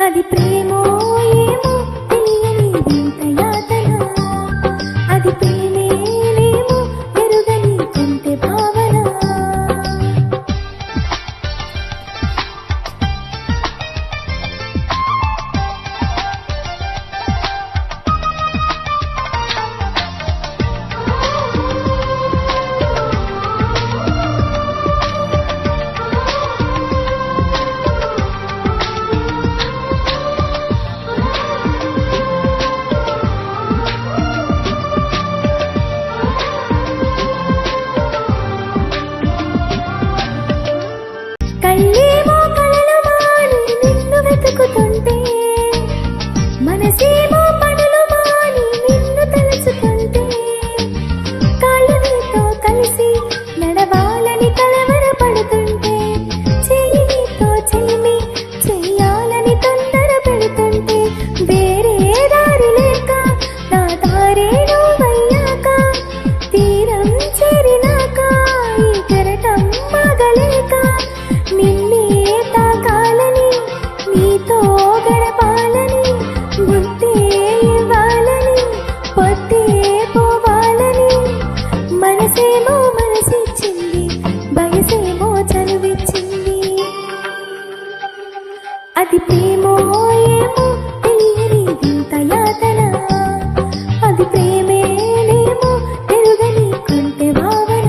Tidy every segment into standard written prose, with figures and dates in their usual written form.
అది ప్రేమో ఏమో తెలియని వింత యాతన, అది ప్రేమేనేమో ఎరుగని కొంటె భావన. కళ్ళేమో కలలు మాని నిన్ను వెతుకుతుంటే, మనసేమో పనులు మాని నిన్ను తలుచుకుంటే, కాళ్ళు నీతో కలిసి నడవాలని కలవరపడుతుంటే, చెయ్యి నీతో చెలిమి చెయ్యాలని తొందర పెడుతుంటే, వేరే దారి లేక నా దారే నువ్వయ్యాక, తీరం చేరినాక ఈ కెరటం మగలేక, నిన్నే తాకాలని నీతో గడపాలని, గుర్తే ఇవ్వాలని పొద్దే పోవాలని, మనసేమో మనసిచ్చింది వయసేమో చనువిచ్చింది. అది ప్రేమో ఏమో తెలియని వింత యాతన, అది ప్రేమేనేమో ఎరుగని కొంటె భావన.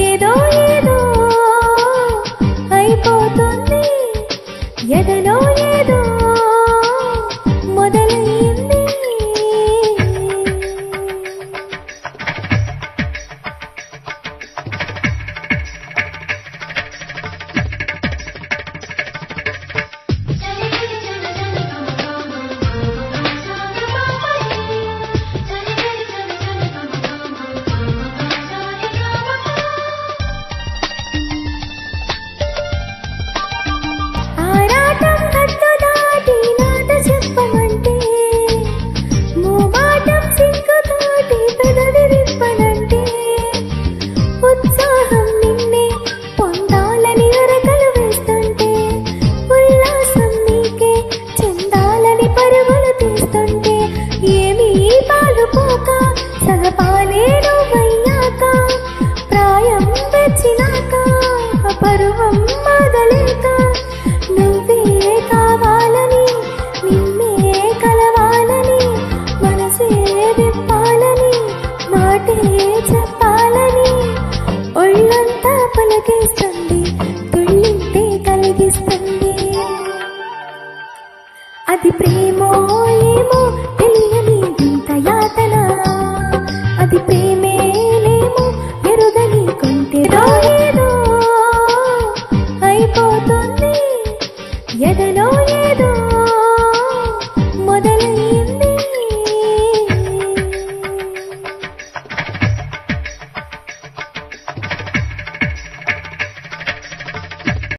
ఏదో ఏదో అయిపోతుంది ఎదలో ఏదో మొదలైంది. ఆరాటం హద్దు దాటి నాట చెప్పమంటే, మోమాటం సిగ్గుతోటి పెదవి విప్పనంటే, ఉత్సాహం నిన్నే పొందాలని అరకలు వేస్తుంటే, ఉల్లాసం నీకే చెందాలని పరుగులు తీస్తుంటే, ఏమీ పాలు పోక సగపాలే నువ్వయ్యాక, ప్రాయం వచ్చినాక పరువం మొదలేక, నువ్వే కావాలని నిన్నే కలవాలని, మనసే విప్పాలని మాటే చెప్పాలని, ఒళ్ళంతా పలికిస్తుంది తుళ్ళింతే కలిగిస్తుంది. అది ప్రేమో ఏమో తెలియని వింత యాతన, అది ప్రేమేనేమో ఎరుగని కొంటె ఏదో అయిపోతుంది.